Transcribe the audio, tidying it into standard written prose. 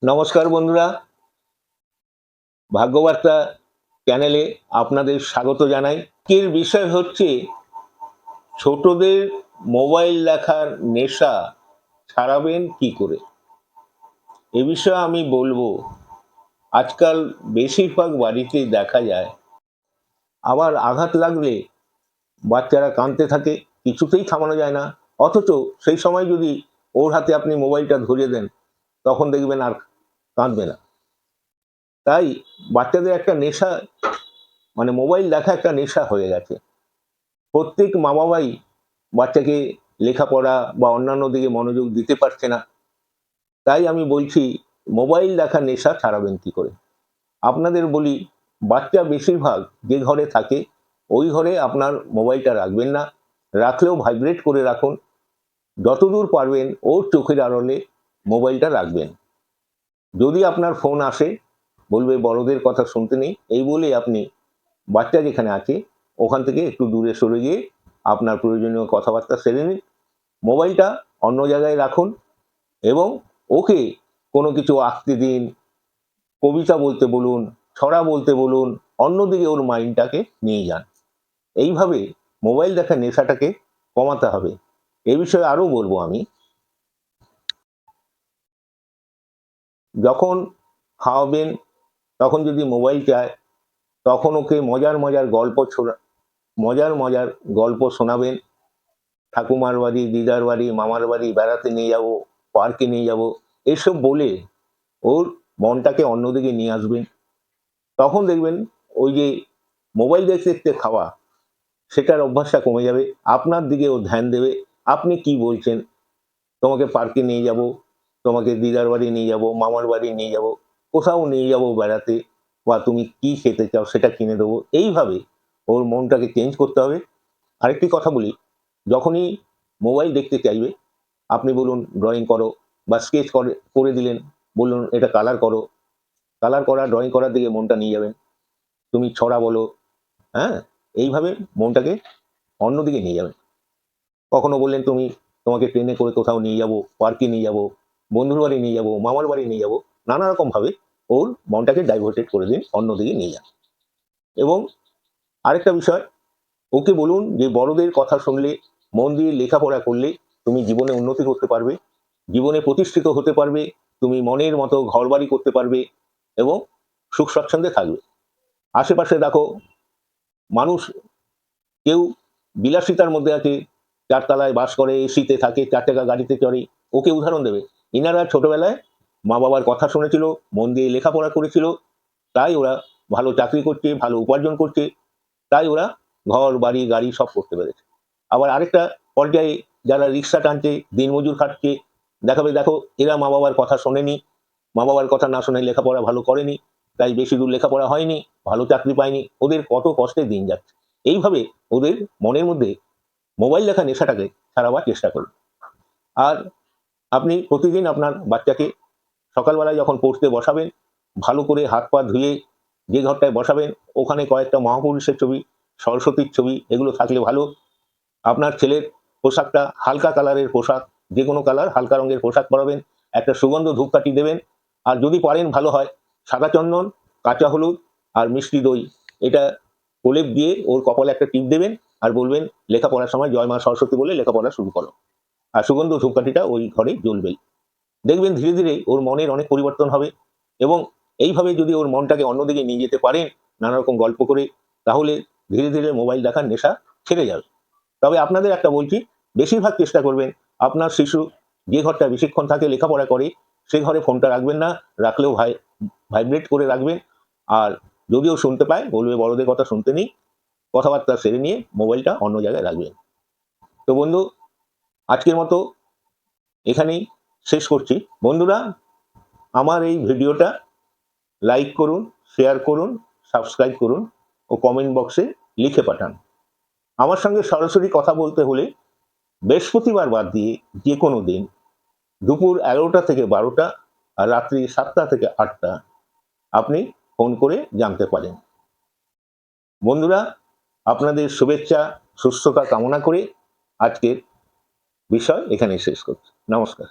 নমস্কার বন্ধুরা, ভাগ্যবার্তা চ্যানেলে আপনাদের স্বাগত জানাই। আজকের বিষয় হচ্ছে ছোটদের মোবাইল দেখার নেশা ছাড়াবেন কি করে। এ বিষয়ে আমি বলবো, আজকাল বেশিরভাগ বাড়িতেই দেখা যায়, আবার আঘাত লাগলে বাচ্চারা কাঁদতে থাকে, কিছুতেই থামানো যায় না। অথচ সেই সময় যদি ওর হাতে আপনি মোবাইলটা ধরিয়ে দেন, তখন দেখবেন আর কাঁদবে না। তাই বাচ্চাদের একটা নেশা, মানে মোবাইল দেখা একটা নেশা হয়ে গেছে। প্রত্যেক মা বাবাই বাচ্চাকে লেখাপড়া বা অন্যান্য দিকে মনোযোগ দিতে পারছে না। তাই আমি বলছি, মোবাইল দেখার নেশা ছাড়াবেন কি করে। আপনাদের বলি, বাচ্চা বেশিরভাগ যে ঘরে থাকে ওই ঘরে আপনার মোবাইলটা রাখবেন না, রাখলেও ভাইব্রেট করে রাখুন। যতদূর পারবেন ওর চোখের আড়লে মোবাইলটা রাখবেন। যদি আপনার ফোন আসে, বলবে বড়দের কথা শুনতে নেই, এই বলে আপনি বাচ্চা যেখানে আছে ওখান থেকে একটু দূরে সরে গিয়ে আপনার প্রয়োজনীয় কথাবার্তা সেরে নিন। মোবাইলটা অন্য জায়গায় রাখুন এবং ওকে কোনো কিছু আঁকতে দিন, কবিতা বলতে বলুন, ছড়া বলতে বলুন, অন্যদিকে ওর মাইন্ডটাকে নিয়ে যান। এইভাবে মোবাইল দেখার নেশাটাকে কমাতে হবে। এ বিষয়ে আরও বলবো আমি। যখন খাওয়াবেন তখন যদি মোবাইল চায়, তখন ওকে মজার গল্প শোনাবেন। ঠাকুমার বাড়ি, দিদার বাড়ি, মামার বাড়ি বেড়াতে নিয়ে যাব, পার্কে নিয়ে যাব, এসব বলে ওর মনটাকে অন্যদিকে নিয়ে আসবেন। তখন দেখবেন ওই যে মোবাইল দেখতে দেখতে খাওয়া, সেটার অভ্যাসটা কমে যাবে। আপনার দিকে ও ধ্যান দেবে। আপনি কি বলছেন, তোমাকে পার্কে নিয়ে যাব, তোমাকে দিদার বাড়ি নিয়ে যাব, মামার বাড়ি নিয়ে যাব, কোথাও নিয়ে যাব বেড়াতে, বা তুমি কি খেতে চাও সেটা কিনে দেবো। এইভাবে ওর মনটাকে চেঞ্জ করতে হবে। আরেকটি কথা বলি, যখনই মোবাইল দেখতে চাইবে, আপনি বলুন ড্রয়িং করো, বা স্কেচ করে দিলেন, বলুন এটা কালার করো। কালার করা, ড্রয়িং করার দিকে মনটা নিয়ে যাবেন। তুমি ছড়া বলো, হ্যাঁ? এইভাবে মনটাকে অন্যদিকে নিয়ে যাবেন। কখনো বললেন তোমাকে ট্রেনে করে কোথাও নিয়ে যাব, পার্কে নিয়ে যাব, বন্ধুর বাড়ি নিয়ে যাব, মামার বাড়ি নিয়ে যাব। নানা রকমভাবে ওর মনটাকে ডাইভার্টেড করে দিন, অন্যদিকে নিয়ে যান। এবং আরেকটা বিষয়, ওকে বলুন যে বড়দের কথা শুনলে, মন দিয়ে লেখাপড়া করলে তুমি জীবনে উন্নতি করতে পারবে, জীবনে প্রতিষ্ঠিত হতে পারবে, তুমি মনের মতো ঘরবাড়ি করতে পারবে এবং সুখ স্বচ্ছন্দে থাকবে। আশেপাশে দেখো, মানুষ কেউ বিলাসিতার মধ্যে আছে, চারতলায় বাস করে, এসিতে থাকে, 4 টাকা গাড়িতে চড়ে, ওকে উদাহরণ দেবে। এনারা ছোটবেলায় মা বাবার কথা শুনেছিল, মন দিয়ে লেখাপড়া করেছিল, তাই ওরা ভালো চাকরি করছে, ভালো উপার্জন করছে, তাই ওরা ঘর বাড়ি গাড়ি সব করতে পেরেছে। আবার আরেকটা পর্যায়ে যারা রিক্সা টানছে, দিনমজুর খাটছে, দেখাবে দেখো এরা মা বাবার কথা শোনেনি, মা বাবার কথা না শুনে লেখাপড়া ভালো করেনি, তাই বেশি দূর লেখাপড়া হয়নি, ভালো চাকরি পায়নি, ওদের কত কষ্টে দিন যাচ্ছে। এইভাবে ওদের মনের মধ্যে মোবাইল দেখা নেশাটাকে ছাড়াবার চেষ্টা করুন। আর আপনি প্রতিদিন আপনার বাচ্চাকে সকালবেলায় যখন পড়তে বসাবেন, ভালো করে হাত পা ধুয়ে যে ঘরটায় বসাবেন ওখানে কয়েকটা মহাপুরুষের ছবি, সরস্বতীর ছবি, এগুলো থাকলে ভালো। আপনার ছেলের পোশাকটা হালকা কালারের পোশাক, যে কোনো কালার হালকা রঙের পোশাক পরাবেন, একটা সুগন্ধ ধূপকাঠি দেবেন। আর যদি পারেন ভালো হয়, সাদা চন্দন, কাঁচা হলুদ আর মিষ্টি দই, এটা প্রলেপ দিয়ে ওর কপালে একটা টিপ দেবেন, আর বলবেন লেখাপড়ার সময় জয় মা সরস্বতী বলে লেখাপড়া শুরু করো। আর সুগন্ধ ধূপকাঠিটা ওই ঘরে জ্বলবেই। দেখবেন ধীরে ধীরে ওর মনের অনেক পরিবর্তন হবে। এবং এইভাবে যদি ওর মনটাকে অন্যদিকে নিয়ে যেতে পারেন নানা রকম গল্প করে, তাহলে ধীরে ধীরে মোবাইল দেখার নেশা ছেড়ে যাবে। তবে আপনাদের একটা বলছি, বেশিরভাগ চেষ্টা করবেন আপনার শিশু যে ঘরটা বেশিক্ষণ থাকে লেখাপড়া করে সে ঘরে ফোনটা রাখবেন না, রাখলেও ভাইব্রেট করে রাখবেন। আর যদিও শুনতে পায় বলবে বড়দের কথা শুনতে নেই, কথাবার্তা সেরে নিয়ে মোবাইলটা অন্য জায়গায় রাখবেন। তো বন্ধু, আজকের মতো এখানেই শেষ করছি। বন্ধুরা, আমার এই ভিডিওটা লাইক করুন, শেয়ার করুন, সাবস্ক্রাইব করুন ও কমেন্ট বক্সে লিখে পাঠান। আমার সঙ্গে সরাসরি কথা বলতে হলে বৃহস্পতিবার বাদ দিয়ে যে কোনো দিন দুপুর 11টা থেকে 12টা আর রাত্রি 7টা থেকে 8টা আপনি ফোন করে জানতে পারেন। বন্ধুরা, আপনাদের শুভেচ্ছা সুস্থতা কামনা করে আজকের বিষয় এখানেই শেষ করছি। নমস্কার।